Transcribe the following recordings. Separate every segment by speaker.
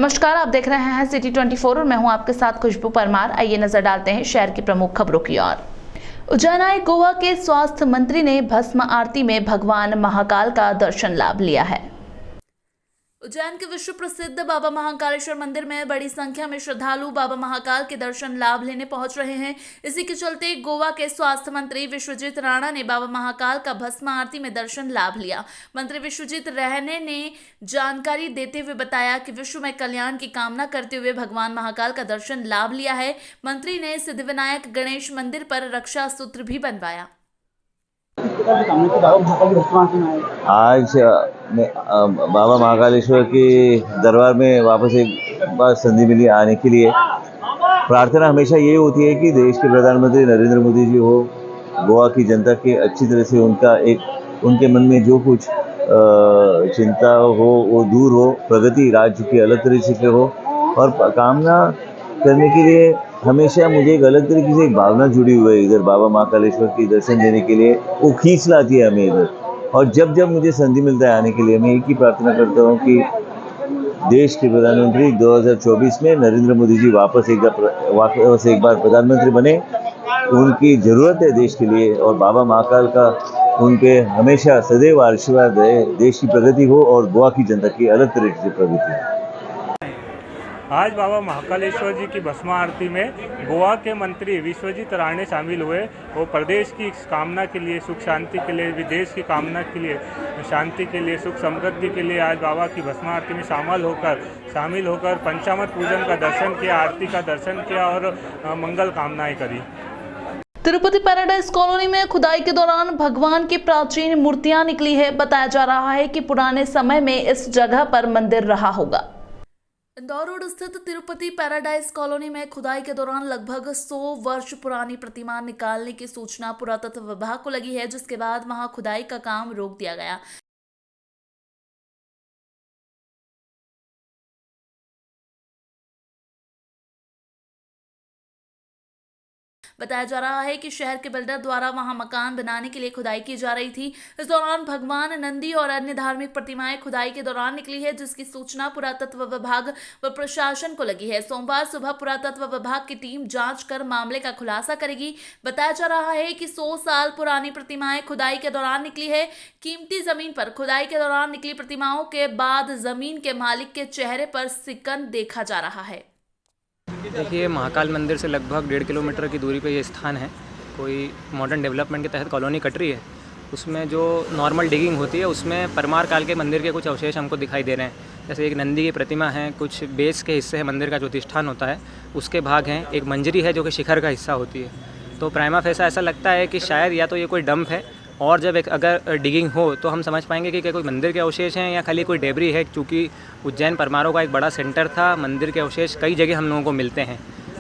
Speaker 1: नमस्कार, आप देख रहे हैं सिटी 24 और मैं हूं आपके साथ खुशबू परमार। आइए नजर डालते हैं शहर की प्रमुख खबरों की ओर। उज्जैन आए गोवा के स्वास्थ्य मंत्री ने भस्म आरती में भगवान महाकाल का दर्शन लाभ लिया है। उज्जैन के विश्व प्रसिद्ध बाबा महाकालेश्वर मंदिर में बड़ी संख्या में श्रद्धालु बाबा महाकाल के दर्शन लाभ लेने पहुंच रहे हैं। इसी के चलते गोवा के स्वास्थ्य मंत्री विश्वजीत राणा ने बाबा महाकाल का भस्म आरती में दर्शन लाभ लिया। मंत्री विश्वजीत राणा ने जानकारी देते हुए बताया कि विश्व में कल्याण की कामना करते हुए भगवान महाकाल का दर्शन लाभ लिया है। मंत्री ने सिद्धिविनायक गणेश मंदिर पर रक्षा सूत्र भी बनवाया।
Speaker 2: आज बाबा महाकालेश्वर के दरबार में वापस एक बार संधि मिली आने के लिए। प्रार्थना हमेशा ये होती है कि देश के प्रधानमंत्री नरेंद्र मोदी जी हो, गोवा की जनता के अच्छी तरह से उनके मन में जो कुछ चिंता हो वो दूर हो, प्रगति राज्य की अलग तरीके से हो और कामना करने के लिए हमेशा मुझे एक अलग तरीके से एक भावना जुड़ी हुई है। इधर बाबा महाकालेश्वर की दर्शन देने के लिए वो खींच लाती है हमें इधर। और जब जब मुझे संधि मिलता है आने के लिए, मैं एक ही प्रार्थना करता हूँ कि देश के प्रधानमंत्री 2024 में नरेंद्र मोदी जी वापस एक बार प्रधानमंत्री बने। उनकी ज़रूरत है देश के लिए और बाबा महाकाल का उन पे हमेशा सदैव आशीर्वाद रहे। देश की प्रगति हो और गोवा की जनता की अलग तरीके से प्रगति हो।
Speaker 3: आज बाबा महाकालेश्वर जी की भस्म आरती में गोवा के मंत्री विश्वजीत राणे शामिल हुए। वो प्रदेश की कामना के लिए, सुख शांति के लिए, विदेश की कामना के लिए, शांति के लिए, सुख समृद्धि के लिए आज बाबा की भस्म आरती में शामिल होकर पंचामृत पूजन का दर्शन किया, आरती का दर्शन किया और मंगल कामनाएं करी।
Speaker 1: तिरुपति पैराडाइज कॉलोनी में खुदाई के दौरान भगवान की प्राचीन मूर्तियां निकली है। बताया जा रहा है कि पुराने समय में इस जगह पर मंदिर रहा होगा। इंदौर रोड स्थित तिरुपति पैराडाइज कॉलोनी में खुदाई के दौरान लगभग 100 वर्ष पुरानी प्रतिमा निकालने की सूचना पुरातत्व विभाग को लगी है, जिसके बाद वहां खुदाई का काम रोक दिया गया। बताया जा रहा है कि शहर के बिल्डर द्वारा वहां मकान बनाने के लिए खुदाई की जा रही थी। इस दौरान भगवान नंदी और अन्य धार्मिक प्रतिमाएं खुदाई के दौरान निकली है, जिसकी सूचना पुरातत्व विभाग व प्रशासन को लगी है। सोमवार सुबह पुरातत्व विभाग की टीम जांच कर मामले का खुलासा करेगी। बताया जा रहा है कि 100 साल पुरानी प्रतिमाएं खुदाई के दौरान निकली है। कीमती जमीन पर खुदाई के दौरान निकली प्रतिमाओं के बाद जमीन के मालिक के चेहरे पर सिकन देखा जा रहा है।
Speaker 4: देखिए, महाकाल मंदिर से लगभग 1.5 किलोमीटर की दूरी पे ये स्थान है। कोई मॉडर्न डेवलपमेंट के तहत कॉलोनी कट रही है। उसमें जो नॉर्मल डिगिंग होती है उसमें परमार काल के मंदिर के कुछ अवशेष हमको दिखाई दे रहे हैं। जैसे एक नंदी की प्रतिमा है, कुछ बेस के हिस्से हैं, मंदिर का जो अधिष्ठान होता है उसके भाग हैं, एक मंजरी है जो कि शिखर का हिस्सा होती है। तो प्राइमा फेसा ऐसा लगता है कि शायद या तो ये कोई डंप है और जब अगर डिगिंग हो तो हम समझ पाएंगे कि क्या कोई मंदिर के अवशेष हैं या खाली कोई डेबरी है, क्योंकि उज्जैन परमारों का एक बड़ा सेंटर था। मंदिर के अवशेष कई जगह हम लोगों को मिलते हैं,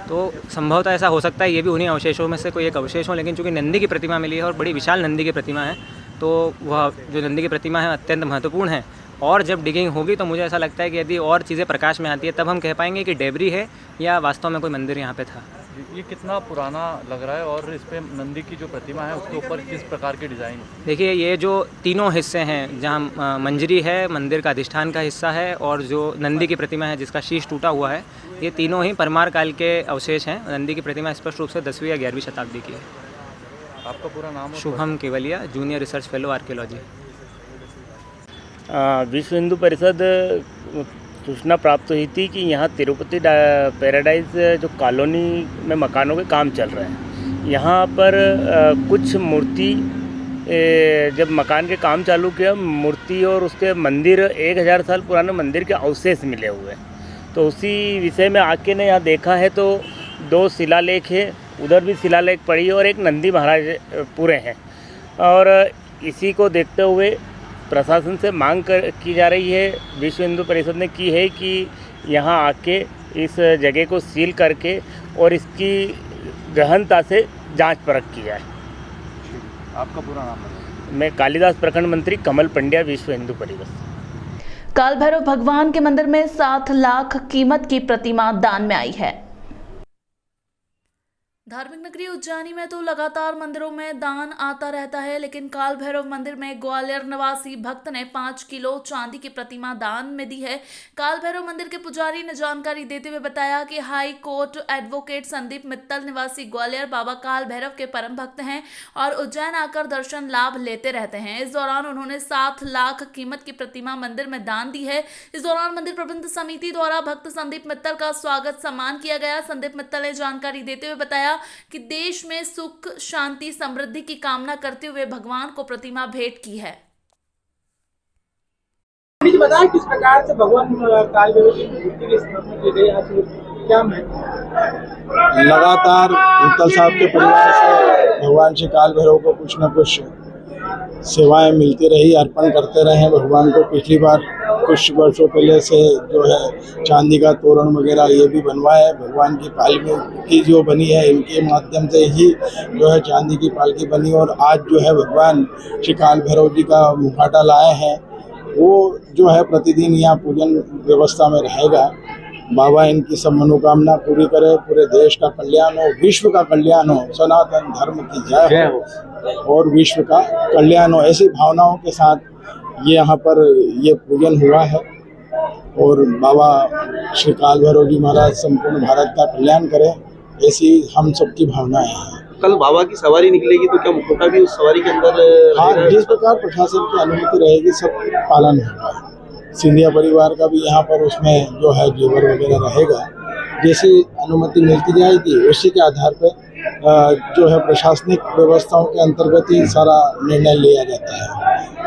Speaker 4: तो संभवतः ऐसा हो सकता है ये भी उन्हीं अवशेषों में से कोई एक अवशेष हो। लेकिन चूँकि नंदी की प्रतिमा मिली है और बड़ी विशाल नंदी की प्रतिमा है, तो वह जो नंदी की प्रतिमा है अत्यंत महत्वपूर्ण है। और जब डिगिंग होगी तो मुझे ऐसा लगता है कि यदि और चीज़ें प्रकाश में आती है तब हम कह पाएंगे कि डेबरी है या वास्तव में कोई मंदिर यहाँ पे था।
Speaker 5: ये कितना पुराना लग रहा है और इस पे नंदी की जो प्रतिमा है उसके ऊपर किस प्रकार के डिज़ाइन?
Speaker 4: देखिए, ये जो तीनों हिस्से हैं, जहाँ मंजरी है, मंदिर का अधिष्ठान का हिस्सा है और जो नंदी की प्रतिमा है जिसका शीश टूटा हुआ है, ये तीनों ही परमार काल के अवशेष हैं। नंदी की प्रतिमा स्पष्ट रूप से 10वीं या 11वीं शताब्दी की है।
Speaker 5: आपका पूरा नाम?
Speaker 4: Shubham Kewalia, junior research fellow archaeology.
Speaker 6: विश्व हिंदू परिषद सूचना प्राप्त हुई थी कि यहाँ तिरुपति पैराडाइज जो कॉलोनी में मकानों के काम चल रहे हैं, यहाँ पर कुछ मूर्ति, जब मकान के काम चालू किया, मूर्ति और उसके मंदिर 1000 साल पुराने मंदिर के अवशेष मिले हुए हैं। तो उसी विषय में आके ने यहाँ देखा है तो 2 शिलालेख है, उधर भी शिलालेख पड़ी है और एक नंदी महाराज पूरे हैं। और इसी को देखते हुए प्रशासन से मांग की जा रही है, विश्व हिंदू परिषद ने की है कि यहाँ आके इस जगह को सील करके और इसकी गहनता से जांच परख की जाए।
Speaker 5: आपका पूरा नाम?
Speaker 6: मैं कालिदास प्रखंड मंत्री कमल पंड्या, विश्व हिंदू परिषद।
Speaker 1: काल भैरव भगवान के मंदिर में 7 लाख कीमत की प्रतिमा दान में आई है। धार्मिक नगरी उज्जैनी में तो लगातार मंदिरों में दान आता रहता है, लेकिन काल भैरव मंदिर में ग्वालियर निवासी भक्त ने 5 किलो चांदी की प्रतिमा दान में दी है। काल भैरव मंदिर के पुजारी ने जानकारी देते हुए बताया कि high court advocate Sandeep Mittal निवासी ग्वालियर बाबा काल भैरव के परम भक्त हैं और उज्जैन आकर दर्शन लाभ लेते रहते हैं। इस दौरान उन्होंने 7 लाख कीमत की प्रतिमा मंदिर में दान दी है। इस दौरान मंदिर प्रबंध समिति द्वारा भक्त संदीप मित्तल का स्वागत सम्मान किया गया। संदीप मित्तल ने जानकारी देते हुए बताया कि देश में सुख शांति समृद्धि की कामना करते हुए भगवान को प्रतिमा भेंट की है।
Speaker 7: मुझे बताया किस प्रकार से भगवान काल भैरव की मूर्ति की स्थापना की गई, आज क्या महत्व?
Speaker 8: लगातार मित्तल साहब के परिवार से भगवान श्री काल भैरव को कुछ न कुछ सेवाएं मिलती रही, अर्पण करते रहे भगवान को। पिछली बार कुछ वर्षों पहले से जो है चांदी का तोरण वगैरह ये भी बनवाया है। भगवान की पालकी जो बनी है इनके माध्यम से ही जो है चांदी की पालकी बनी, और आज जो है भगवान श्री काल भैरव जी का मुखौटा लाए हैं। वो जो है प्रतिदिन यहाँ पूजन व्यवस्था में रहेगा। बाबा इनकी सब मनोकामना पूरी करे, पूरे देश का कल्याण हो, विश्व का कल्याण हो, सनातन धर्म की जय हो और विश्व का कल्याण हो। ऐसी भावनाओं के साथ ये यहाँ पर ये पूजन हुआ है और बाबा श्री काल भैरव जी महाराज संपूर्ण भारत का कल्याण करें, ऐसी हम सबकी भावनाएं हैं।
Speaker 9: कल बाबा की सवारी निकलेगी तो क्या मुखौटा भी उस सवारी के अंदर?
Speaker 8: हाँ, जिस प्रकार प्रशासन की अनुमति रहेगी सब पालन होगा। सिंधिया परिवार का भी यहाँ पर उसमें जो है जेवर वगैरह रहेगा। जैसी अनुमति मिलती जाएगी उसी के आधार पर जो है प्रशासनिक व्यवस्थाओं के अंतर्गत ही सारा निर्णय लिया जाता है।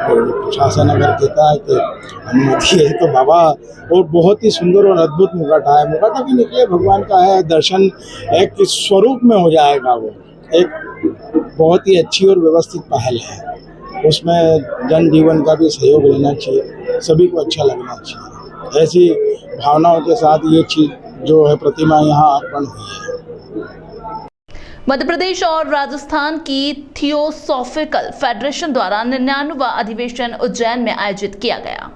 Speaker 8: और प्रशासन अगर कहता है कि अनुमति है तो बाबा, और बहुत ही सुंदर और अद्भुत मुखौटा है। मुखौटा भी निकले भगवान का है, दर्शन एक स्वरूप में हो जाएगा। वो एक बहुत ही अच्छी और व्यवस्थित पहल है। उसमें जन जीवन का भी सहयोग लेना चाहिए, सभी को अच्छा लगना चाहिए। ऐसी भावनाओं के साथ ये चीज़ जो है प्रतिमा यहाँ अर्पण हुई है।
Speaker 1: मध्य प्रदेश और राजस्थान की थियोसॉफिकल फेडरेशन द्वारा 99वां अधिवेशन उज्जैन में आयोजित किया गया।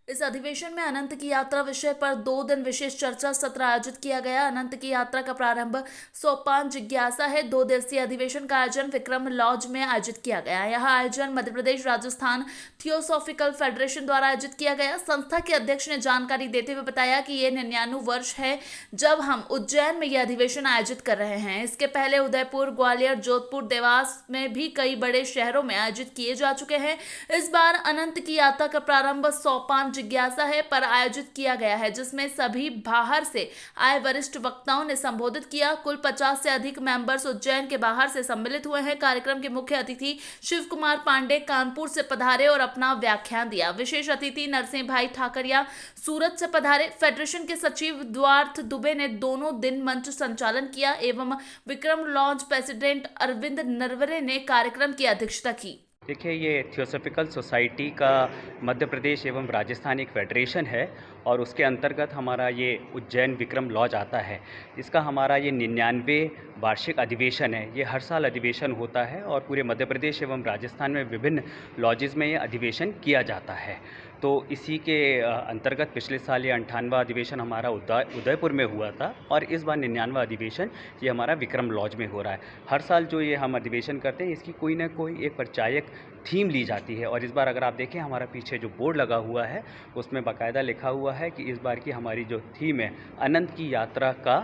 Speaker 1: इस अधिवेशन में अनंत की यात्रा विषय पर 2 दिन विशेष चर्चा सत्र आयोजित किया गया। अनंत की यात्रा का प्रारंभ सोपान जिज्ञासा है। 2 दिवसीय अधिवेशन का आयोजन विक्रम लॉज में आयोजित किया गया। यह आयोजन मध्य प्रदेश राजस्थान थियोसॉफिकल फेडरेशन द्वारा आयोजित किया गया। संस्था के अध्यक्ष ने जानकारी देते हुए बताया कि ये 99 वर्ष है जब हम उज्जैन में यह अधिवेशन आयोजित कर रहे हैं। इसके पहले उदयपुर, ग्वालियर, जोधपुर, देवास में भी कई बड़े शहरों में आयोजित किए जा चुके हैं। इस बार अनंत की यात्रा का प्रारंभ सोपान जिज्ञासा है पर आयोजित किया गया है, जिसमें सभी बाहर से आए वरिष्ठ वक्ताओं ने संबोधित किया। कुल 50 से अधिक मेंबर्स उज्जैन के बाहर से सम्मिलित हुए हैं। कार्यक्रम के मुख्य अतिथि शिव कुमार पांडे कानपुर से पधारे और अपना व्याख्यान दिया। विशेष अतिथि नरसिंह भाई ठाकरिया सूरत से पधारे। फेडरेशन के सचिव द्वार्थ दुबे ने दोनों दिन मंच संचालन किया एवं विक्रम लॉन्च प्रेसिडेंट अरविंद नरवरे ने कार्यक्रम की अध्यक्षता की।
Speaker 10: देखिए, ये थियोसॉफिकल सोसाइटी का मध्य प्रदेश एवं राजस्थान एक फेडरेशन है और उसके अंतर्गत हमारा ये उज्जैन विक्रम लॉज आता है। इसका हमारा ये 99वें वार्षिक अधिवेशन है। ये हर साल अधिवेशन होता है और पूरे मध्य प्रदेश एवं राजस्थान में विभिन्न लॉजेस में ये अधिवेशन किया जाता है। तो इसी के अंतर्गत पिछले साल ये 98वां अधिवेशन हमारा उदयपुर में हुआ था और इस बार 99वां अधिवेशन ये हमारा विक्रम लॉज में हो रहा है। हर साल जो ये हम अधिवेशन करते हैं इसकी कोई ना कोई एक परिचायक थीम ली जाती है और इस बार अगर आप देखें हमारा पीछे जो बोर्ड लगा हुआ है उसमें बाकायदा लिखा हुआ है कि इस बार की हमारी जो थीम है अनंत की यात्रा का,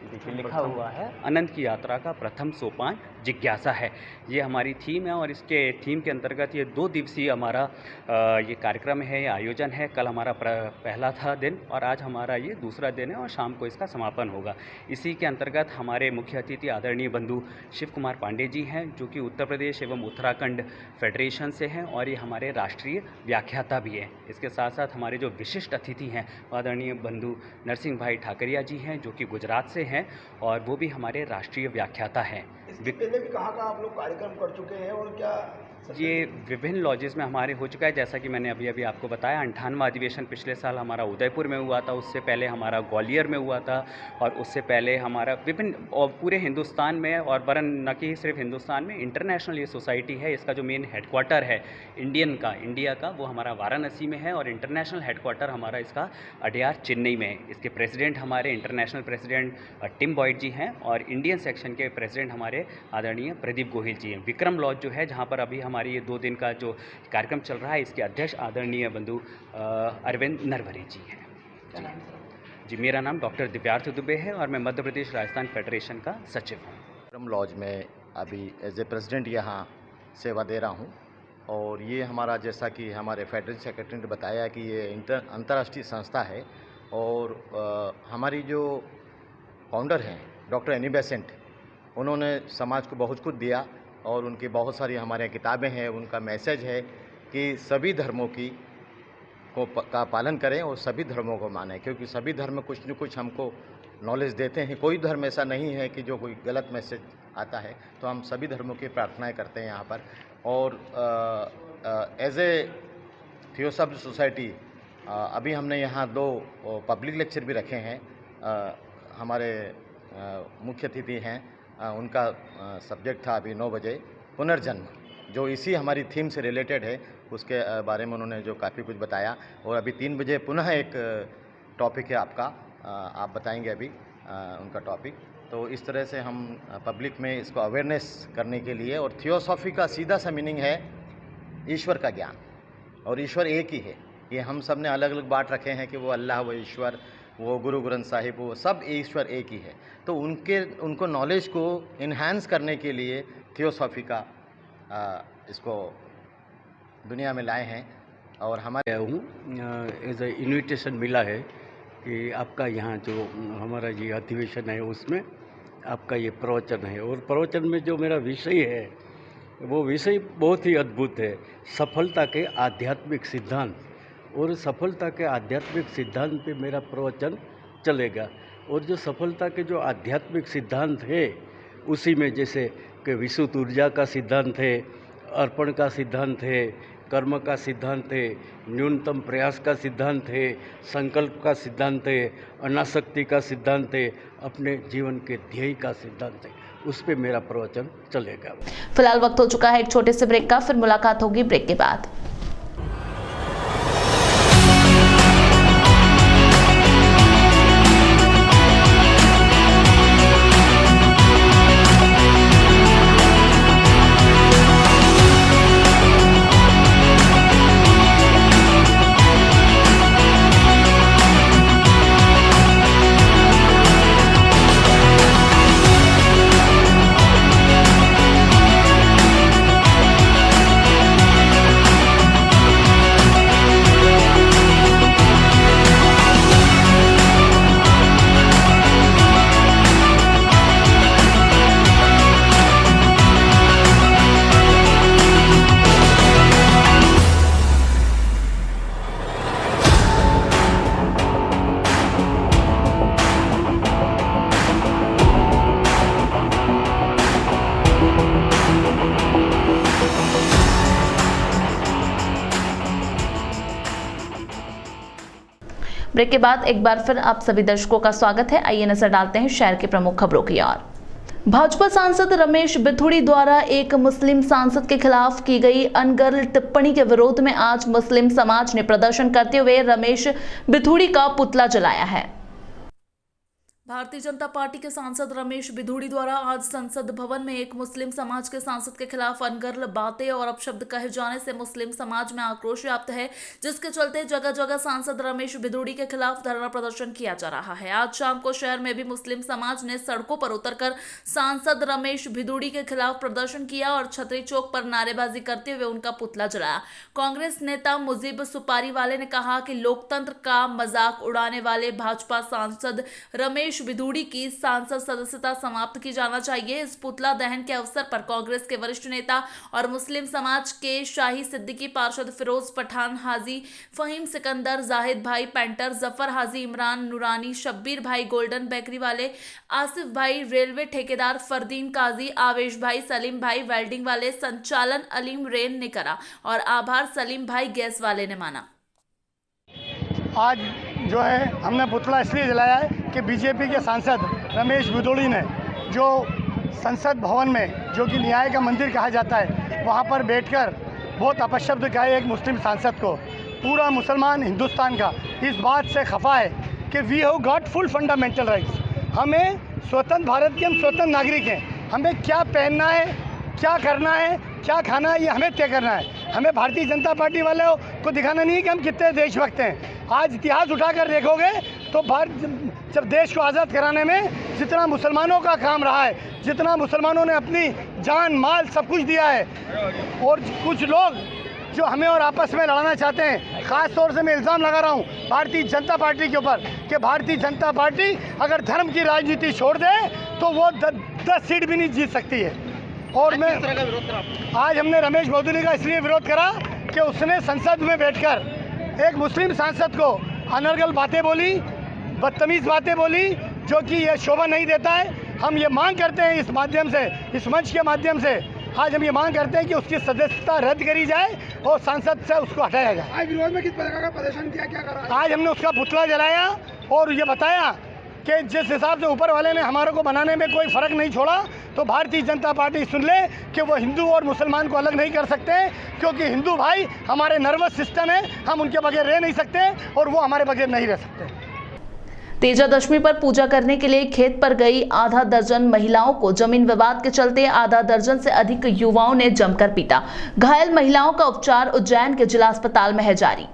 Speaker 10: देखिए लिखा हुआ है अनंत की यात्रा का प्रथम सोपान जिज्ञासा है। ये हमारी थीम है और इसके थीम के अंतर्गत ये 2 दिवसीय हमारा ये कार्यक्रम है, ये आयोजन है। कल हमारा पहला था दिन और आज हमारा ये दूसरा दिन है और शाम को इसका समापन होगा। इसी के अंतर्गत हमारे मुख्य अतिथि आदरणीय बंधु शिव कुमार पांडे जी हैं जो कि उत्तर प्रदेश एवं उत्तराखंड फेडरेशन से हैं और ये हमारे राष्ट्रीय व्याख्याता भी हैं। इसके साथ साथ हमारे जो विशिष्ट अतिथि हैं आदरणीय बंधु नरसिंह भाई ठाकरिया जी हैं जो कि गुजरात से हैं और वो भी हमारे राष्ट्रीय व्याख्याता हैं।
Speaker 9: पहले भी कहाँ आप लोग कार्यक्रम कर चुके हैं और क्या
Speaker 10: ये विभिन्न लॉजेस में हमारे हो चुका है, जैसा कि मैंने अभी अभी आपको बताया। 98वां अधिवेशन पिछले साल हमारा उदयपुर में हुआ था, उससे पहले हमारा ग्वालियर में हुआ था, और उससे पहले हमारा विभिन्न और पूरे हिंदुस्तान में, और वरन न कि सिर्फ हिंदुस्तान में, इंटरनेशनल ये सोसाइटी है। इसका जो मेन हेडक्वार्टर है इंडिया का वो हमारा वाराणसी में है, और इंटरनेशनल हेडक्वार्टर हमारा इसका अडयार चेन्नई में है। इसके प्रेसिडेंट हमारे इंटरनेशनल प्रेसिडेंट टिम बॉयड जी हैं, और इंडियन सेक्शन के प्रेसिडेंट हमारे आदरणीय प्रदीप गोहिल जी हैं। विक्रम लॉज जो है, जहाँ पर अभी हमारी ये 2 दिन का जो कार्यक्रम चल रहा है, इसके अध्यक्ष आदरणीय बंधु अरविंद नरवरे जी हैं। जी, मेरा नाम डॉक्टर दिव्यार्थ दुबे है, और मैं मध्य प्रदेश राजस्थान फेडरेशन का सचिव हूँ।
Speaker 11: विक्रम लॉज में अभी एज ए प्रेसिडेंट यहाँ सेवा दे रहा हूँ, और ये हमारा, जैसा कि हमारे फेडरल सेक्रेटरी ने बताया कि ये अंतर्राष्ट्रीय संस्था है, और हमारी जो फाउंडर हैं डॉक्टर एनी बेसेंट, उन्होंने समाज को बहुत कुछ दिया, और उनकी बहुत सारी हमारे किताबें हैं। उनका मैसेज है कि सभी धर्मों का पालन करें और सभी धर्मों को मानें, क्योंकि सभी धर्म कुछ न कुछ हमको नॉलेज देते हैं। कोई धर्म ऐसा नहीं है कि जो कोई गलत मैसेज आता है, तो हम सभी धर्मों की प्रार्थनाएं करते हैं यहाँ पर। और एज ए थियोसॉफी सोसाइटी अभी हमने यहाँ 2 पब्लिक लेक्चर भी रखे हैं। हमारे मुख्य अतिथि हैं, उनका सब्जेक्ट था अभी 9 बजे पुनर्जन्म, जो इसी हमारी थीम से रिलेटेड है। उसके बारे में उन्होंने जो काफ़ी कुछ बताया। और अभी 3 बजे पुनः एक टॉपिक है आपका, आप बताएंगे अभी उनका टॉपिक। तो इस तरह से हम पब्लिक में इसको अवेयरनेस करने के लिए, और थियोसॉफी का सीधा सा मीनिंग है ईश्वर का ज्ञान, और ईश्वर एक ही है। ये हम सब ने अलग अलग बात रखे हैं कि वो अल्लाह, वो ईश्वर, वो गुरु ग्रंथ साहिब, वो सब ईश्वर एक ही है। तो उनको नॉलेज को इन्हांस करने के लिए थियोसॉफी का इसको दुनिया में लाए हैं। और हमारे
Speaker 12: एज ए इन्विटेशन मिला है कि आपका यहाँ जो हमारा ये अधिवेशन है, उसमें आपका ये प्रवचन है, और प्रवचन में जो मेरा विषय है, वो विषय बहुत ही अद्भुत है, सफलता के आध्यात्मिक सिद्धांत। और सफलता के आध्यात्मिक सिद्धांत पे मेरा प्रवचन चलेगा। और जो सफलता के जो आध्यात्मिक सिद्धांत है, उसी में जैसे कि विशुद्ध ऊर्जा का सिद्धांत है, अर्पण का सिद्धांत है, कर्म का सिद्धांत है, न्यूनतम प्रयास का सिद्धांत है, संकल्प का सिद्धांत है, अनासक्ति का सिद्धांत है, अपने जीवन के ध्येय का सिद्धांत है, उस पे मेरा प्रवचन चलेगा।
Speaker 1: फिलहाल वक्त हो चुका है एक छोटे से ब्रेक का, फिर मुलाकात होगी ब्रेक के बाद। ब्रेक के बाद एक बार फिर आप सभी दर्शकों का स्वागत है। आइए नजर डालते हैं शहर की प्रमुख खबरों की ओर। भाजपा सांसद रमेश बिथुड़ी द्वारा एक मुस्लिम सांसद के खिलाफ की गई अनर्गल टिप्पणी के विरोध में आज मुस्लिम समाज ने प्रदर्शन करते हुए रमेश बिथुड़ी का पुतला जलाया है। भारतीय जनता पार्टी के सांसद रमेश बिधूड़ी द्वारा आज संसद भवन में एक मुस्लिम समाज के सांसद के खिलाफ अनर्गल बातें और अपशब्द कहे जाने से मुस्लिम समाज में आक्रोश व्याप्त है, जिसके चलते जगह जगह सांसद रमेश बिधूड़ी के खिलाफ धरना प्रदर्शन किया जा रहा है। आज शाम को शहर में भी मुस्लिम समाज ने सड़कों पर उतरकर सांसद रमेश बिधूड़ी के खिलाफ प्रदर्शन किया और छतरी चौक पर नारेबाजी करते हुए उनका पुतला जलाया। कांग्रेस नेता मुजीब सुपारी वाले ने कहा कि लोकतंत्र का मजाक उड़ाने वाले भाजपा सांसद रमेश रमेश बिधूड़ी की सांसद सदस्यता समाप्त की जाना चाहिए। इस पुतला दहन के अवसर पर कांग्रेस के वरिष्ठ नेता और मुस्लिम समाज के शाही सिद्दीकी पार्षद फिरोज पठान, हाजी फहीम सिकंदर, जाहिद भाई पेंटर, जफर हाजी, इमरान नूरानी, शब्बीर भाई गोल्डन बेकरी वाले, आसिफ भाई रेलवे ठेकेदार, फरदीन काजी, आवेश भाई, सलीम भाई वेल्डिंग वाले, संचालन अलीम रेन ने करा और आभार सलीम भाई गैस वाले ने माना।
Speaker 13: आज जो है हमने पुतला इसलिए जलाया है कि बीजेपी के सांसद रमेश बिधूड़ी ने जो संसद भवन में, जो कि न्याय का मंदिर कहा जाता है, वहाँ पर बैठकर बहुत अपशब्द कहे एक मुस्लिम सांसद को। पूरा मुसलमान हिंदुस्तान का इस बात से खफा है कि we have got full fundamental rights. हमें स्वतंत्र भारत के हम स्वतंत्र नागरिक हैं। हमें क्या पहनना है, क्या करना है, क्या खाना है, ये हमें तय करना है। हमें भारतीय जनता पार्टी वालों को दिखाना नहीं है कि हम कितने देशभक्त हैं। आज इतिहास उठाकर देखोगे तो भारत जब देश को आज़ाद कराने में जितना मुसलमानों का काम रहा है, जितना मुसलमानों ने अपनी जान माल सब कुछ दिया है, और कुछ लोग जो हमें और आपस में लड़ाना चाहते हैं, ख़ास तौर से मैं इल्ज़ाम लगा रहा हूँ भारतीय जनता पार्टी के ऊपर कि भारतीय जनता पार्टी अगर धर्म की राजनीति छोड़ दे तो वो 10 सीट भी नहीं जीत सकती है। और मैं आज हमने रमेश बिधूड़ी का इसलिए विरोध करा कि उसने संसद में बैठकर एक मुस्लिम सांसद को अनर्गल बातें बोली, बदतमीज़ बातें बोली, जो कि ये शोभा नहीं देता है। हम ये मांग करते हैं इस माध्यम से, इस मंच के माध्यम से आज हम ये मांग करते हैं कि उसकी सदस्यता रद्द करी जाए और सांसद से उसको हटाया जाए।
Speaker 7: आज विरोध में किस प्रकार का प्रदर्शन किया, क्या करा?
Speaker 13: आज हमने उसका पुतला जलाया और ये बताया कि जिस हिसाब से ऊपर वाले ने हमारे को बनाने में कोई फ़र्क नहीं छोड़ा, तो भारतीय जनता पार्टी सुन ले कि वो हिंदू और मुसलमान को अलग नहीं कर सकते, क्योंकि हिंदू भाई हमारे नर्वस सिस्टम है, हम उनके बगैर रह नहीं सकते और वो हमारे बगैर नहीं रह सकते।
Speaker 1: तेजा दशमी पर पूजा करने के लिए खेत पर गई आधा दर्जन महिलाओं को जमीन विवाद के चलते आधा दर्जन से अधिक युवाओं ने जमकर पीटा। घायल महिलाओं का उपचार उज्जैन के जिला अस्पताल में है जारी।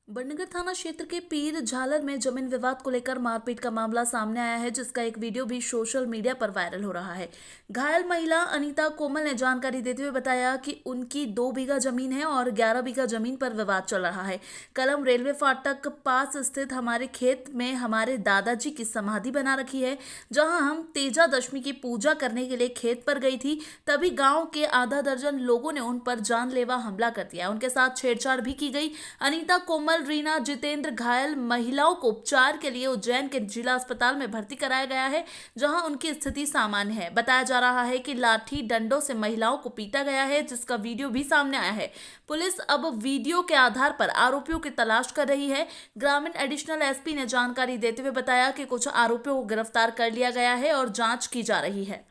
Speaker 1: बड़नगर थाना क्षेत्र के पीर झालर में जमीन विवाद को लेकर मारपीट का मामला सामने आया है, जिसका एक वीडियो भी सोशल मीडिया पर वायरल हो रहा है। घायल महिला अनीता कोमल ने जानकारी देते हुए बताया कि उनकी 2 बीघा जमीन है और 11 बीघा जमीन पर विवाद चल रहा है। कलम रेलवे फाटक पास स्थित हमारे खेत में हमारे दादाजी की समाधि बना रखी है, जहां हम तेजा दशमी की पूजा करने के लिए खेत पर गई थी, तभी गाँव के आधा दर्जन लोगों ने उन पर जानलेवा हमला कर दिया। उनके साथ छेड़छाड़ भी की गई। अनीता कोमल, रीना, जितेंद्र घायल महिलाओं को उपचार के लिए उज्जैन के जिला अस्पताल में भर्ती कराया गया है, जहां उनकी स्थिति सामान्य है। बताया जा रहा है कि लाठी डंडों से महिलाओं को पीटा गया है, जिसका वीडियो भी सामने आया है। पुलिस अब वीडियो के आधार पर आरोपियों की तलाश कर रही है। ग्रामीण एडिशनल एसपी ने जानकारी देते हुए बताया कि कुछ आरोपियों को गिरफ्तार कर लिया गया है और जांच की जा रही है।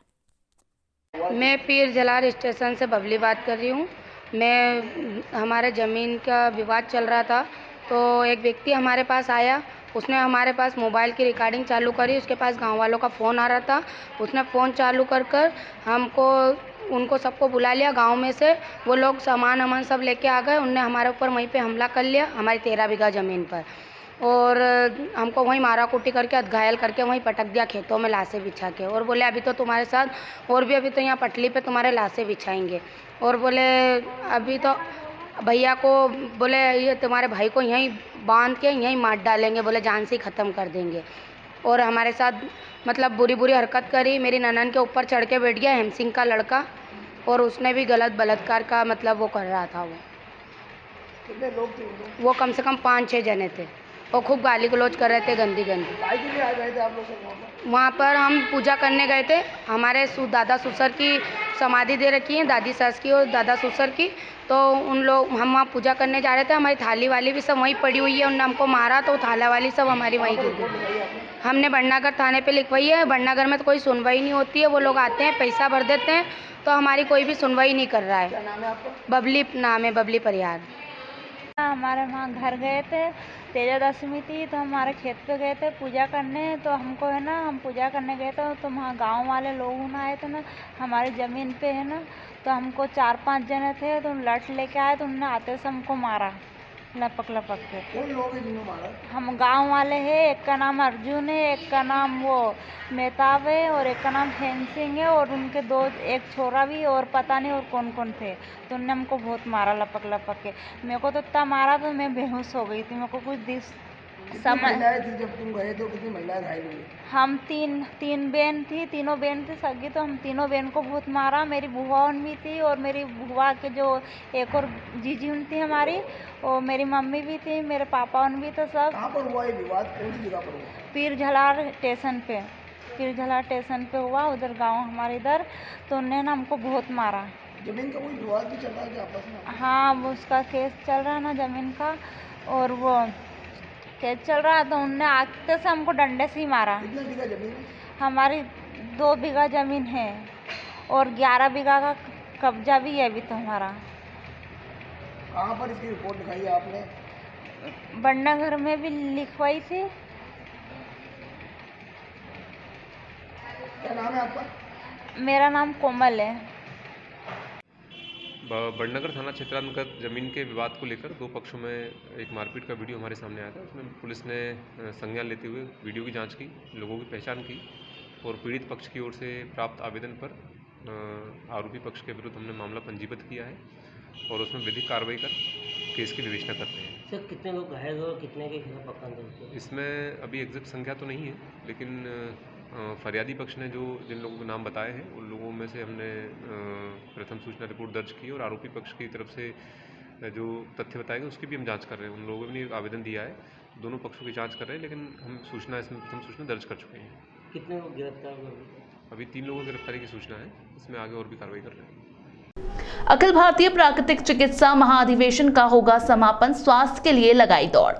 Speaker 14: मैं पीर जलार स्टेशन से बबली बात कर रही हूँ। हमारे ज़मीन का विवाद चल रहा था, तो एक व्यक्ति हमारे पास आया, उसने हमारे पास मोबाइल की रिकॉर्डिंग चालू करी। उसके पास गांव वालों का फ़ोन आ रहा था, उसने फ़ोन चालू कर उनको सबको बुला लिया गांव में से। वो लोग सामान सब लेके आ गए। उनने हमारे ऊपर वहीं पे हमला कर लिया, हमारी 13 बीघा ज़मीन पर, और हमको वहीं मारा कुटी करके घायल करके वहीं पटक दिया खेतों में लाशें बिछा के, और बोले अभी तो तुम्हारे साथ और भी अभी तो यहाँ पटली पे तुम्हारे लाशें बिछाएंगे, और बोले अभी तो भैया को बोले ये तुम्हारे भाई को यहीं बांध के यहीं मार डालेंगे, बोले जान से ही ख़त्म कर देंगे। और हमारे साथ मतलब बुरी हरकत करी। मेरी ननन के ऊपर चढ़ के बैठ गया हेम सिंह का लड़का, और उसने भी गलत बलात्कार का मतलब वो कर रहा था।
Speaker 7: कितने लोग थे?
Speaker 14: वो कम से कम 5-6 जने थे, और खूब गाली गलौज कर रहे थे, गंदी।
Speaker 7: के लिए आ गए थे आप लोग?
Speaker 14: वहाँ पर हम पूजा करने गए थे। हमारे दादा ससुर की समाधि दे रखी है, दादी सास की और दादा ससुर की, तो हम वहाँ पूजा करने जा रहे थे। हमारी थाली वाली भी सब वहीं पड़ी हुई है, उन्होंने हमको मारा तो थाला वाली सब हमारी वहीं गिर गई। हमने बड़नगर थाने पे लिखवाई है। बड़नगर में तो कोई सुनवाई नहीं होती है, वो लोग आते हैं पैसा भर देते हैं, तो हमारी कोई भी सुनवाई नहीं कर रहा है।
Speaker 7: क्या नाम है आपका?
Speaker 14: बबली नाम है, बबली परियार।
Speaker 15: हमारे वहाँ घर गए थे, तेजा दशमी थी, तो हमारे खेत पे गए थे पूजा करने। तो हमको है ना, हम पूजा करने गए थे तो वहाँ गांव वाले लोग आए थे ना, हमारी ज़मीन पे है ना, तो हमको 4-5 जने थे, तो लठ लेके आए, तो उन्होंने आते से हमको मारा लपक के।
Speaker 7: कौन लोग हैं जिन्होंने मारा?
Speaker 15: हम गांव वाले हैं, एक का नाम अर्जुन है, एक का नाम वो मेहताब है, और एक का नाम हेम सिंह है, और उनके एक छोरा भी, और पता नहीं और कौन थे। तो उन्होंने हमको बहुत मारा लपक के। मेरे को तो इतना मारा तो मैं बेहोश हो गई थी, मेरे को कुछ दिख
Speaker 13: महिलाएं थी जब तुम गए थे? कितनी महिलाएं घायल हुई?
Speaker 15: हम तीन बहन थी, तीनों बहन थी सगी, तो हम तीनों बहन को बहुत मारा। मेरी बुआ भी थी और मेरी बुआ के जो एक और जीजी थी हमारी, और मेरी मम्मी भी थी, मेरे पापा भी थे सब।
Speaker 13: कहाँ पर हुआ ये विवाद? कौन सी जगह पर हुआ?
Speaker 15: पीर झलार स्टेशन पे हुआ, उधर गांव हमारे इधर। तो उन्होंने हमको बहुत मारा।
Speaker 13: जमीन का कोई विवाद भी चल रहा है आपस में?
Speaker 15: हाँ, वो उसका केस चल रहा है ना जमीन का, और वो केस चल रहा है। तो उनने आते से हमको डंडे से ही मारा।
Speaker 13: कितने बीघा जमीन है?
Speaker 15: हमारी 2 बीघा जमीन है और 11 बीघा का कब्जा भी है अभी तो हमारा।
Speaker 13: कहाँ पर इसकी रिपोर्ट लिखाई है आपने?
Speaker 15: बन्ना घर में भी लिखवाई थी।
Speaker 13: क्या नाम है आपका?
Speaker 15: मेरा नाम कोमल है।
Speaker 16: बड़नगर थाना क्षेत्रांतर्गत जमीन के विवाद को लेकर 2 पक्षों में एक मारपीट का वीडियो हमारे सामने आया था। उसमें पुलिस ने संज्ञान लेते हुए वीडियो की जांच की, लोगों की पहचान की और पीड़ित पक्ष की ओर से प्राप्त आवेदन पर आरोपी पक्ष के विरुद्ध हमने मामला पंजीबद्ध किया है और उसमें विधिक कार्रवाई कर केस की विवेचना करते हैं।
Speaker 17: सर, कितने लोग घायल और कितने के खिलाफ अपराध?
Speaker 16: इसमें अभी एग्जैक्ट संख्या तो नहीं है, लेकिन फरियादी पक्ष ने जिन लोगों के नाम बताए हैं उन लोगों में से हमने प्रथम सूचना रिपोर्ट दर्ज की और आरोपी पक्ष की तरफ से जो तथ्य बताए गए उसकी भी हम जांच कर रहे हैं। उन लोगों ने एक आवेदन दिया है, दोनों पक्षों की जांच कर रहे हैं, लेकिन हम इसमें प्रथम सूचना दर्ज कर चुके हैं।
Speaker 17: कितने लोग गिरफ्तार हुए?
Speaker 16: अभी 3 लोगों की गिरफ्तारी की सूचना है, इसमें आगे और भी कार्रवाई कर रहे हैं।
Speaker 1: अखिल भारतीय प्राकृतिक चिकित्सा महाधिवेशन का होगा समापन, स्वास्थ्य के लिए लगाई दौड़।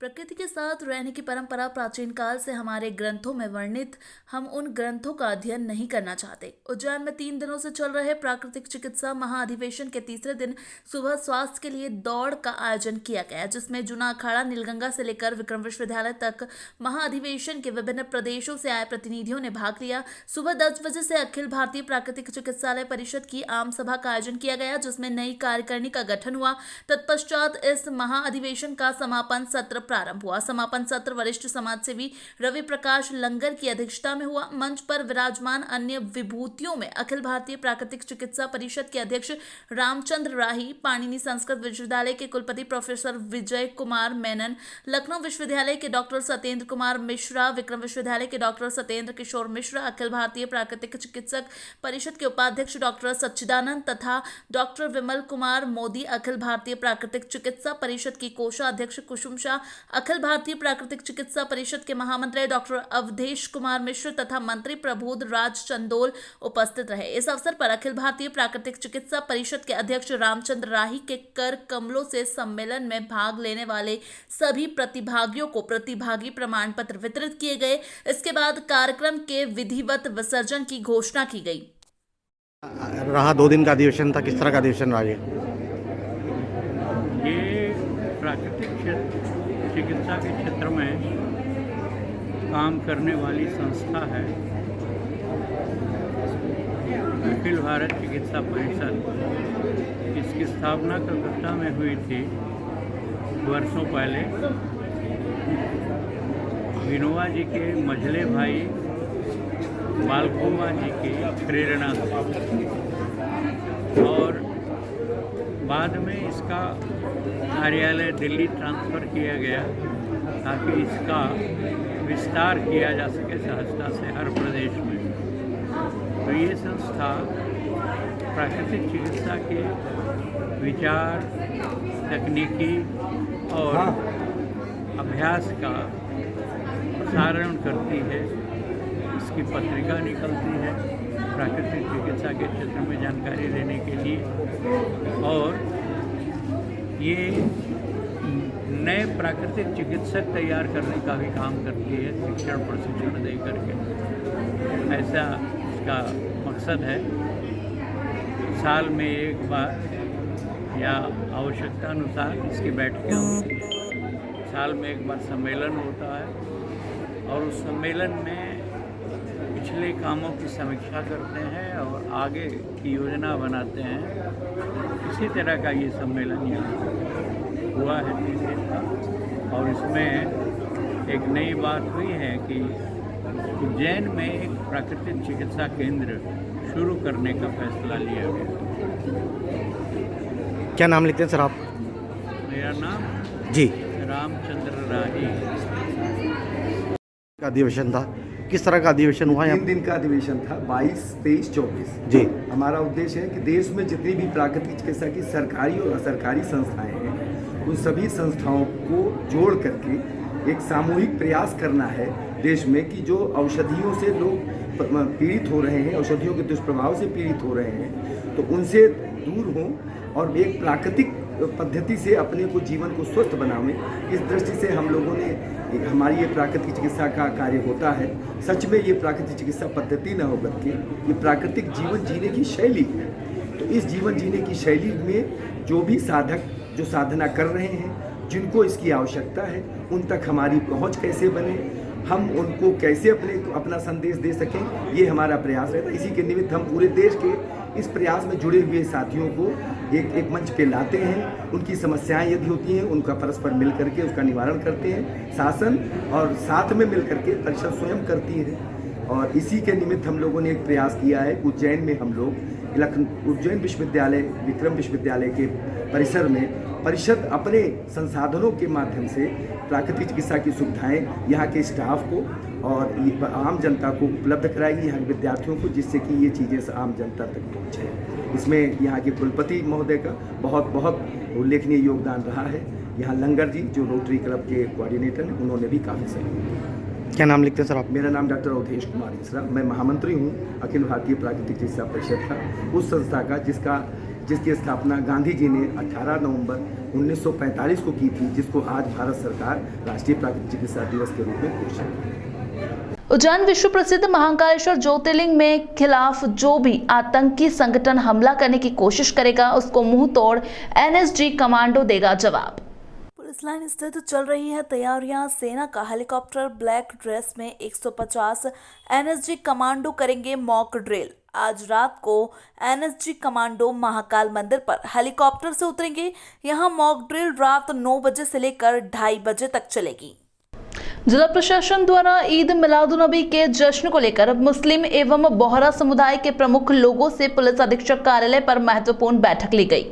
Speaker 1: प्रकृति के साथ रहने की परंपरा प्राचीन काल से हमारे ग्रंथों में वर्णित, हम उन ग्रंथों का अध्ययन नहीं करना चाहते। उज्जैन में 3 दिनों से चल रहे प्राकृतिक चिकित्सा महाधिवेशन के तीसरे दिन सुबह स्वास्थ्य के लिए दौड़ का आयोजन किया गया, जिसमें जूना अखाड़ा, नीलगंगा से लेकर विक्रम विश्वविद्यालय तक महाधिवेशन के विभिन्न प्रदेशों से आए प्रतिनिधियों ने भाग लिया। सुबह 10 बजे से अखिल भारतीय प्राकृतिक चिकित्सालय परिषद की आम सभा का आयोजन किया गया, जिसमें नई कार्यकारिणी का गठन हुआ। तत्पश्चात इस महाधिवेशन का समापन सत्र प्रारंभ हुआ। समापन सत्र वरिष्ठ समाजसेवी रवि प्रकाश लंगर की अध्यक्षता में हुआ। मंच पर विराजमान अन्य विभूतियों में अखिल भारतीय प्राकृतिक चिकित्सा परिषद के अध्यक्ष रामचंद्र राही, पाणिनि संस्कृत विश्वविद्यालय के कुलपति प्रोफेसर विजय कुमार मेनन, लखनऊ विश्वविद्यालय के डॉक्टर सत्येंद्र कुमार मिश्रा, विक्रम विश्वविद्यालय के डॉक्टर सत्येंद्र किशोर मिश्रा, अखिल भारतीय प्राकृतिक चिकित्सक परिषद के उपाध्यक्ष डॉक्टर सच्चिदानंद तथा डॉक्टर विमल कुमार मोदी, अखिल भारतीय प्राकृतिक चिकित्सा परिषद की कोषाध्यक्ष कुसुम शाह, अखिल भारतीय प्राकृतिक चिकित्सा परिषद के महामंत्री डॉक्टर अवधेश कुमार मिश्र तथा मंत्री प्रबोध राज चंदोल उपस्थित रहे। इस अवसर पर अखिल भारतीय प्राकृतिक चिकित्सा परिषद के अध्यक्ष रामचंद्र राही के कर कमलों से सम्मेलन में भाग लेने वाले सभी प्रतिभागियों को प्रतिभागी प्रमाण पत्र वितरित किए गए। इसके बाद कार्यक्रम के विधिवत विसर्जन की घोषणा की गई।
Speaker 18: रहा 2 दिन का अधिवेशन था, किस तरह का अधिवेशन रहा?
Speaker 19: ये प्राकृतिक चिकित्सा के क्षेत्र में काम करने वाली संस्था है अखिल भारत चिकित्सा परिषद। इसकी स्थापना कलकत्ता में हुई थी वर्षों पहले। विनोबा जी के मझले भाई बालकोबा जी की प्रेरणा से, और बाद में इसका कार्यालय दिल्ली ट्रांसफ़र किया गया ताकि इसका विस्तार किया जा सके सहजता से हर प्रदेश में। तो ये संस्था प्राकृतिक चिकित्सा के विचार, तकनीकी और अभ्यास का प्रसारण करती है। इसकी पत्रिका निकलती है प्राकृतिक चिकित्सा के क्षेत्र में जानकारी देने के लिए, और ये नए प्राकृतिक चिकित्सक तैयार करने का भी काम करती है, शिक्षण प्रशिक्षण दे करके। ऐसा इसका मकसद है। साल में एक बार या आवश्यकता अनुसार इसकी बैठकें होती हैं। साल में एक बार सम्मेलन होता है और उस सम्मेलन में पिछले कामों की समीक्षा करते हैं और आगे की योजना बनाते हैं। इसी तरह का ये सम्मेलन यहाँ हुआ है 3 दिन का, और इसमें एक नई बात हुई है कि उज्जैन में एक प्राकृतिक चिकित्सा केंद्र शुरू करने का फैसला लिया गया।
Speaker 18: क्या नाम लिखते हैं सर आप?
Speaker 19: मेरा नाम
Speaker 18: जी
Speaker 19: रामचंद्र राही।
Speaker 18: का अधिवेशन था, किस तरह का अधिवेशन हुआ यहाँ?
Speaker 20: 3 दिन का अधिवेशन था, 22, 23, 24
Speaker 18: जी।
Speaker 20: हमारा उद्देश्य है कि देश में जितनी भी प्राकृतिक चिकित्सा की सरकारी और असरकारी संस्थाएं हैं, उन सभी संस्थाओं को जोड़ करके एक सामूहिक प्रयास करना है देश में कि जो औषधियों से लोग पीड़ित हो रहे हैं, औषधियों के दुष्प्रभाव से पीड़ित हो रहे हैं, तो उनसे दूर हों और एक प्राकृतिक पद्धति से अपने को जीवन को स्वस्थ बनावें। इस दृष्टि से हम लोगों ने हमारी ये प्राकृतिक चिकित्सा का कार्य होता है। सच में ये प्राकृतिक चिकित्सा पद्धति न होकर के ये प्राकृतिक जीवन जीने की शैली है। तो इस जीवन जीने की शैली में जो भी साधक जो साधना कर रहे हैं, जिनको इसकी आवश्यकता है, उन तक हमारी पहुंच कैसे बने, हम उनको कैसे अपना संदेश दे सकें, ये हमारा प्रयास रहता है। इसी के निमित्त हम पूरे देश के इस प्रयास में जुड़े हुए साथियों को एक मंच पे लाते हैं। उनकी समस्याएं यदि होती हैं, उनका परस्पर मिल करके उसका निवारण करते हैं। शासन और साथ में मिल करके परिषद स्वयं करती है। और इसी के निमित्त हम लोगों ने एक प्रयास किया है। उज्जैन में हम लोग उज्जैन विश्वविद्यालय, विक्रम विश्वविद्यालय के परिसर में परिषद अपने संसाधनों के माध्यम से प्राकृतिक चिकित्सा की सुविधाएं यहाँ के स्टाफ को और आम जनता को उपलब्ध कराएगी, यहाँ के विद्यार्थियों को, जिससे कि ये चीज़ें आम जनता तक पहुँचे। इसमें यहाँ के कुलपति महोदय का बहुत उल्लेखनीय योगदान रहा है। यहाँ लंगर जी जो रोटरी क्लब के कोऑर्डिनेटर हैं, उन्होंने भी काफ़ी सहयोग।
Speaker 18: क्या नाम लिखते हैं सर आप?
Speaker 20: मेरा नाम डॉक्टर अवधेश कुमार मिश्रा, मैं महामंत्री हूँ अखिल भारतीय प्राकृतिक चिकित्सा परिषद का, उस संस्था का जिसकी स्थापना गांधी जी ने 18 नवंबर 1945 को की थी, जिसको आज भारत सरकार राष्ट्रीय प्राकृतिक चिकित्सा दिवस के रूप में घोषित है।
Speaker 1: उज्जैन विश्व प्रसिद्ध महाकालेश्वर ज्योतिर्लिंग में खिलाफ जो भी आतंकी संगठन हमला करने की कोशिश करेगा, उसको मुंह तोड़ एनएसजी कमांडो देगा जवाब।
Speaker 21: पुलिस लाइन स्थित चल रही है तैयारियां। सेना का हेलीकॉप्टर ब्लैक ड्रेस में 150 एनएसजी कमांडो करेंगे मॉक ड्रिल। आज रात को एनएसजी कमांडो महाकाल मंदिर पर हेलीकॉप्टर से उतरेंगे। यहां मॉक ड्रिल रात 9 बजे से लेकर 2:30 बजे तक चलेगी।
Speaker 1: जिला प्रशासन द्वारा ईद मिलादुन्नबी के जश्न को लेकर मुस्लिम एवं बोहरा समुदाय के प्रमुख लोगों से पुलिस अधीक्षक कार्यालय पर महत्वपूर्ण बैठक ली गई।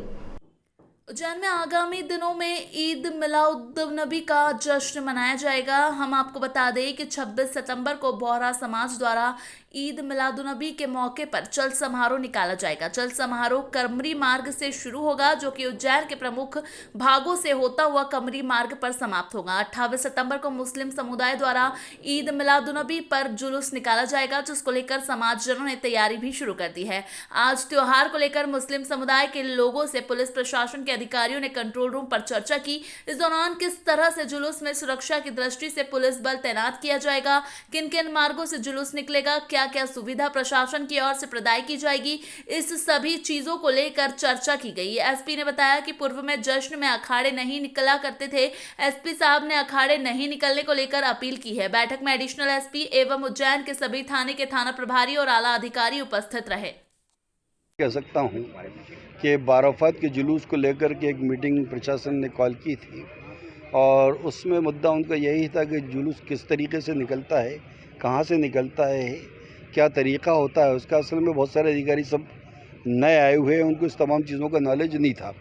Speaker 1: उज्जैन में आगामी दिनों में ईद मिलादुन्नबी का जश्न मनाया जाएगा। हम आपको बता दें कि 26 सितंबर को बोहरा समाज द्वारा ईद मिलादुन्नबी के मौके पर चल समारोह निकाला जाएगा। चल समारोह कमरी मार्ग से शुरू होगा, जो कि उज्जैन के प्रमुख भागों से होता हुआ कमरी मार्ग पर समाप्त होगा। 28 सितंबर को मुस्लिम समुदाय द्वारा ईद मिलादुन्नबी पर जुलूस निकाला जाएगा, जिसको लेकर समाजजनों ने तैयारी भी शुरू कर दी है। आज त्योहार को लेकर मुस्लिम समुदाय के लोगों से पुलिस प्रशासन के अधिकारियों ने कंट्रोल रूम पर चर्चा की। इस दौरान किस तरह से जुलूस में सुरक्षा की दृष्टि से पुलिस बल तैनात किया जाएगा, किन किन मार्गों से जुलूस निकलेगा, क्या सुविधा प्रशासन की ओर से प्रदान की जाएगी, इस सभी चीजों को लेकर चर्चा की गई। एसपी ने बताया कि पूर्व में जश्न में अखाड़े नहीं निकला करते थे। एसपी साहब ने अखाड़े नहीं निकलने को लेकर अपील की है। बैठक में एडिशनल एसपी एवं उज्जैन के सभी थाने के थाना प्रभारी और आला अधिकारी उपस्थित रहे।
Speaker 22: कह सकता हूँ कि बाराफत के जुलूस को लेकर के एक मीटिंग प्रशासन ने कॉल की थी और उसमें मुद्दा उनका यही था कि जुलूस किस तरीके से निकलता है, कहाँ से निकलता है, क्या तरीक़ा होता है उसका। असल में बहुत सारे अधिकारी सब नए आए हुए हैं, उनको इस तमाम चीज़ों का नॉलेज नहीं था।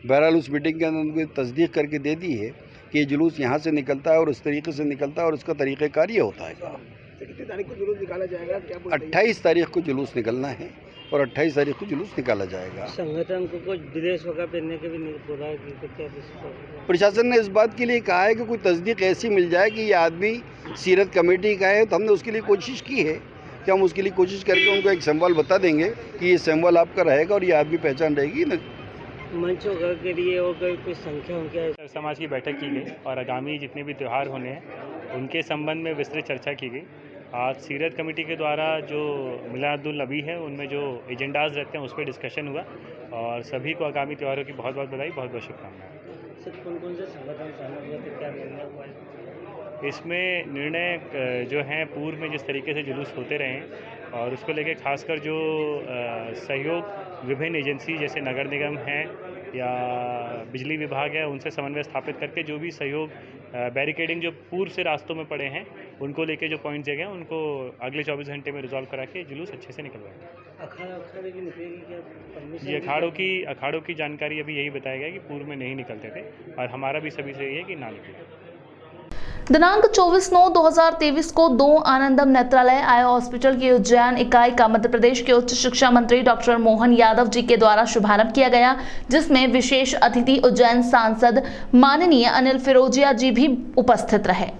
Speaker 22: बहरहाल उस मीटिंग के अंदर उनको तस्दीक करके दे दी है कि ये जुलूस यहाँ से निकलता है और इस तरीके से निकलता है और उसका तरीक़ाकार ये होता है।
Speaker 9: कितनी तारीख को जुलूस निकाला जाएगा? क्या
Speaker 22: 28 तारीख को जुलूस निकलना है और 28 तारीख को जुलूस निकाला जाएगा।
Speaker 17: संगठन को कुछ विदेश वगैरह पहनने के भी नहीं बोला कि क्या
Speaker 22: प्रशासन ने इस बात के लिए कहा है कि कोई तस्दीक ऐसी मिल जाए कि ये आदमी सीरत कमेटी का है, तो हमने उसके लिए कोशिश की है कि हम उसके लिए कोशिश करके उनको एक सिंबल बता देंगे कि ये सिंबल आपका रहेगा और ये आदमी पहचान रहेगी न।
Speaker 17: मंच वगैरह के लिए और कोई संख्या उनके
Speaker 3: समाज की बैठक की गई और आगामी जितने भी त्यौहार होने हैं उनके संबंध में विस्तृत चर्चा की गई। आज सीरत कमेटी के द्वारा जो मिलादुन्नबी है उनमें जो एजेंडाज रहते हैं उस पर डिस्कशन हुआ और सभी को आगामी त्योहारों की बहुत बहुत बधाई, बहुत बहुत शुभकामनाएं।
Speaker 17: सर कौन से संगठन शामिल हुए थे, क्या निर्णय हुआ है?
Speaker 3: इसमें निर्णय जो हैं पूर्व में जिस तरीके से जुलूस होते रहे और उसको लेके खासकर जो सहयोग विभिन्न एजेंसी जैसे नगर निगम हैं या बिजली विभाग है उनसे समन्वय स्थापित करके जो भी सहयोग बैरिकेडिंग जो पूर्व से रास्तों में पड़े हैं उनको लेके जो पॉइंट जगह हैं उनको अगले 24 घंटे में रिजॉल्व करा के जुलूस अच्छे से निकलवाएंगे।
Speaker 17: अखाड़े की निकलेगी क्या परमिशन?
Speaker 3: जी अखाड़ों की जानकारी अभी यही बताया गया कि पूर्व में नहीं निकलते थे और हमारा भी सभी से यही है कि ना निकले।
Speaker 1: दिनांक 24/9/2023 को 2 आनंदम नेत्रालय आई हॉस्पिटल की उज्जैन इकाई का मध्य प्रदेश के उच्च शिक्षा मंत्री डॉक्टर मोहन यादव जी के द्वारा शुभारंभ किया गया, जिसमें विशेष अतिथि उज्जैन सांसद माननीय अनिल फिरोजिया जी भी उपस्थित रहे।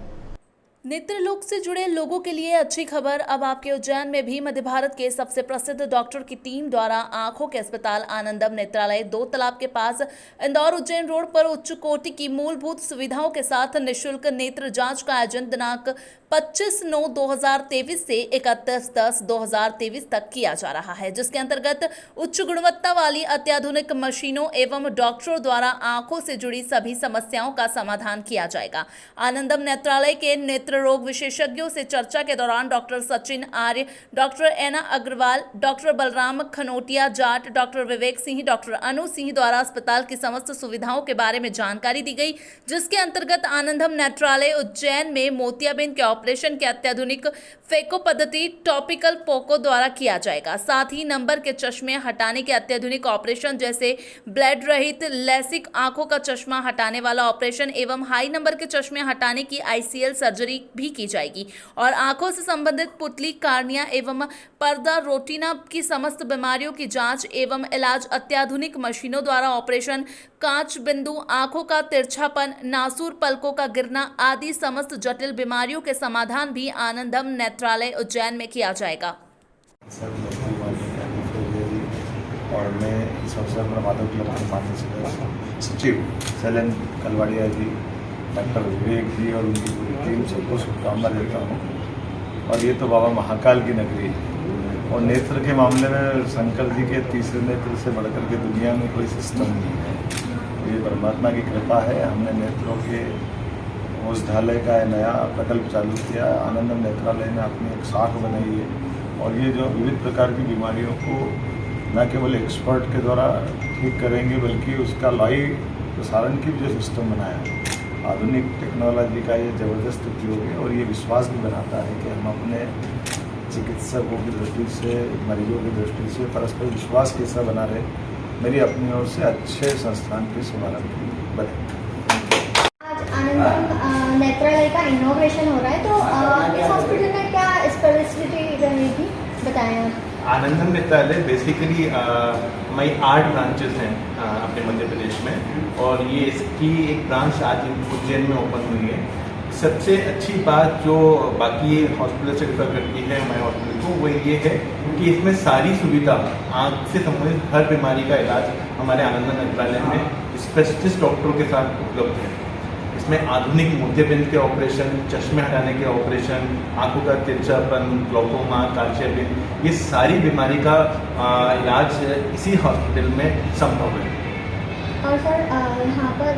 Speaker 1: नेत्रलोक से जुड़े लोगों के लिए अच्छी खबर। अब आपके उज्जैन में भी मध्य भारत के सबसे प्रसिद्ध डॉक्टर की टीम द्वारा आंखों के अस्पताल आनंदम नेत्रालय 2 तालाब के पास इंदौर उज्जैन रोड पर उच्च कोटि की मूलभूत सुविधाओं के साथ निःशुल्क नेत्र जांच का आयोजन दिनांक 25/9/2023 से 31/10/2023 तक किया जा रहा है, जिसके अंतर्गत उच्च गुणवत्ता वाली अत्याधुनिक मशीनों एवं डॉक्टरों द्वारा आंखों से जुड़ी सभी समस्याओं का समाधान किया जाएगा। आनंदम नेत्रालय के नेत्र रोग विशेषज्ञों से चर्चा के दौरान डॉक्टर सचिन आर्य, डॉक्टर एना Agarwal, doctor Balram खनोटिया Jat, doctor Vivek Singh, doctor अनु सिंह द्वारा अस्पताल की समस्त सुविधाओं के बारे में जानकारी दी गई, जिसके अंतर्गत आनंदम नेत्रालय उज्जैन में मोतियाबिंद के ऑपरेशन के अत्याधुनिक फेको पद्धति टॉपिकल पोको द्वारा किया जाएगा। साथ ही नंबर के चश्मे हटाने के अत्याधुनिक ऑपरेशन जैसे ब्लेड रहित लेसिक आंखों का चश्मा हटाने वाला ऑपरेशन एवं हाई नंबर के चश्मे हटाने की ICL सर्जरी भी की जाएगी और आंखों से संबंधित पुतली, कार्निया एवं पर्दा रोटिना की समस्त बीमारियों की जांच एवं इलाज अत्याधुनिक मशीनों द्वारा ऑपरेशन, कांच बिंदु, आंखों का तिरछापन, नासूर पलकों का गिरना आदि समस्त जटिल बीमारियों के समाधान भी आनंदम नेत्रालय उज्जैन में किया जाएगा।
Speaker 2: और मैं इस अवसर पर माधव क्लब सचिव सैलन कलवाड़िया जी, डॉक्टर विवेक जी और उनकी पूरी टीम सबको शुभकामना देता हूँ। और ये तो बाबा महाकाल की नगरी है और नेत्र के मामले में शंकर जी के तीसरे नेत्र से बढ़कर के दुनिया में कोई सिस्टम नहीं है। ये परमात्मा की कृपा है। हमने नेत्रों के औषधालय का नया प्रकल्प चालू किया। आनंदम नेत्रालय ने अपनी एक शाख बनाई है और ये जो विविध प्रकार की बीमारियों को न केवल एक्सपर्ट के द्वारा ठीक करेंगे बल्कि उसका लाइव प्रसारण की भी जो सिस्टम बनाया है, आधुनिक टेक्नोलॉजी का ये ज़बरदस्त उपयोग है और ये विश्वास भी बनाता है कि हम अपने चिकित्सकों की दृष्टि से, मरीजों की दृष्टि से परस्पर विश्वास कैसा बना रहे। मेरी अपनी ओर से अच्छे संस्थान के शुभारंभ बने।
Speaker 4: आज आनंदम नेत्रालय का इनॉग्रेशन हो रहा है, तो इस हॉस्पिटल में क्या स्पेशलिटी रहेगी बताएं।
Speaker 23: आनंदम नेत्रालय बेसिकली हमारी 8 ब्रांचेस हैं अपने मध्य प्रदेश में और ये इसकी एक ब्रांच आज उज्जैन में ओपन हुई है। सबसे अच्छी बात जो बाकी हॉस्पिटल से डिफर करती है हमारे हॉस्पिटल को वो ये है कि इसमें सारी सुविधा आँख से संबंधित हर बीमारी का इलाज हमारे आनंदम नेत्रालय में स्पेशलिस्ट डॉक्टरों के साथ उपलब्ध है। इसमें आधुनिक मोतियाबिंद के ऑपरेशन, चश्मे हटाने के ऑपरेशन, आंखों का तिरछापन, ग्लोकोमा, कांचियाबिंद, ये सारी बीमारी का इलाज इसी हॉस्पिटल में संभव है।
Speaker 4: और सर यहाँ पर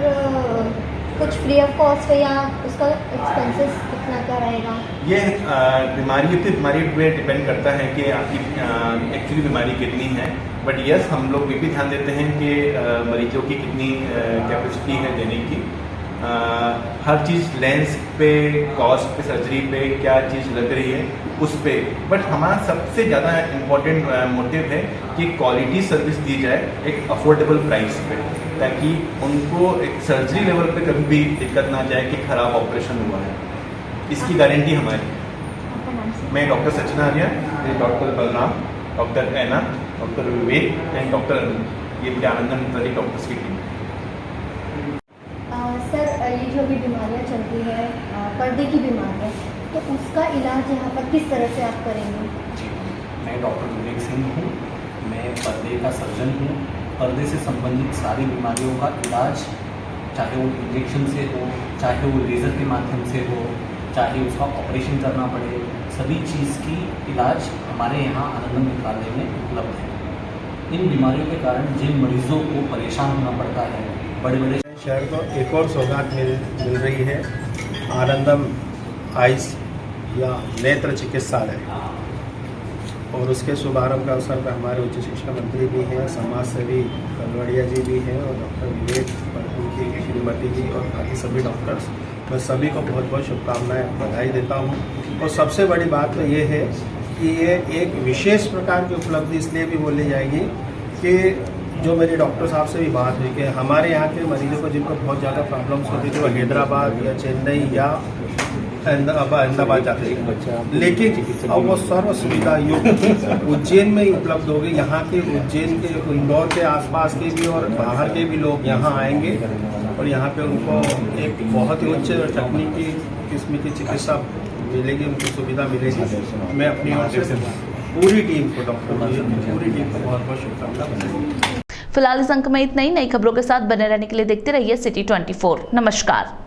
Speaker 4: कुछ फ्री ऑफ कॉस्ट है या उसका एक्सपेंसेस कितना क्या रहेगा?
Speaker 23: ये बीमारी पे डिपेंड करता है कि आपकी एक्चुअली बीमारी कितनी है, बट यस हम लोग ये भी ध्यान देते हैं कि मरीजों की कितनी कैपेसिटी है देने की। हर चीज़ लेंस पे, कॉस्ट पे, सर्जरी पे क्या चीज़ लग रही है उस पे, बट हमारा सबसे ज़्यादा इम्पोर्टेंट मोटिव है कि क्वालिटी सर्विस दी जाए एक अफोर्डेबल प्राइस पे, ताकि उनको एक सर्जरी लेवल पे कभी भी दिक्कत ना जाए कि ख़राब ऑपरेशन हुआ है। इसकी गारंटी हमारी। मैं doctor Sachin Arya, doctor Balram, doctor Ena, doctor Vivek and doctor Anu, ये आनंदम नेत्रालय डॉक्टर्स की टीम।
Speaker 4: सर ये जो भी बीमारियाँ चलती है पर्दे की बीमारियाँ, तो उसका इलाज यहाँ पर किस तरह से आप करेंगे?
Speaker 24: जी, मैं डॉक्टर विवेक सिंह हूँ। मैं पर्दे का सर्जन हूँ। पर्दे से संबंधित सारी बीमारियों का इलाज, चाहे वो इंजेक्शन से हो, चाहे वो लेज़र के माध्यम से हो, चाहे उसका ऑपरेशन करना पड़े, सभी चीज़ की इलाज हमारे यहाँ आनंदम नेत्रालय में उपलब्ध है। इन बीमारियों के कारण जिन मरीजों को परेशान होना पड़ता है, बड़े बड़े
Speaker 25: शहर को एक और सौगात मिल रही है, आनंदम आइस या नेत्र चिकित्सालय। और उसके शुभारंभ के अवसर पर हमारे उच्च शिक्षा मंत्री भी हैं, समाज सेवी कलवाड़िया जी भी हैं और डॉक्टर विवेक उनकी श्रीमती जी और बाकी सभी डॉक्टर्स, मैं सभी को बहुत बहुत शुभकामनाएं बधाई देता हूं। और सबसे बड़ी बात तो ये है कि ये एक विशेष प्रकार की उपलब्धि इसलिए भी बोली जाएगी कि जो मेरी डॉक्टर साहब से भी बात हुई कि हमारे यहाँ के मरीजों को जिनको बहुत ज़्यादा प्रॉब्लम्स होती थी वो हैदराबाद या चेन्नई या अहमदाबाद जाते थे, लेकिन अब वो सर्व सुविधा युक्त उज्जैन में ही उपलब्ध होगी। यहाँ के उज्जैन के इंदौर के आसपास के भी और बाहर के भी लोग यहाँ आएंगे और यहाँ पे उनको एक बहुत ही उच्च तकनीकी किस्म की चिकित्सा मिलेगी, उनको सुविधा मिलेगी। मैं अपनी ओर से पूरी टीम को, डॉक्टर पूरी टीम को बहुत बहुत शुभकामनाएं।
Speaker 1: फिलहाल इस अंक में इतना ही। नई खबरों के साथ बने रहने के लिए देखते रहिए सिटी 24। नमस्कार।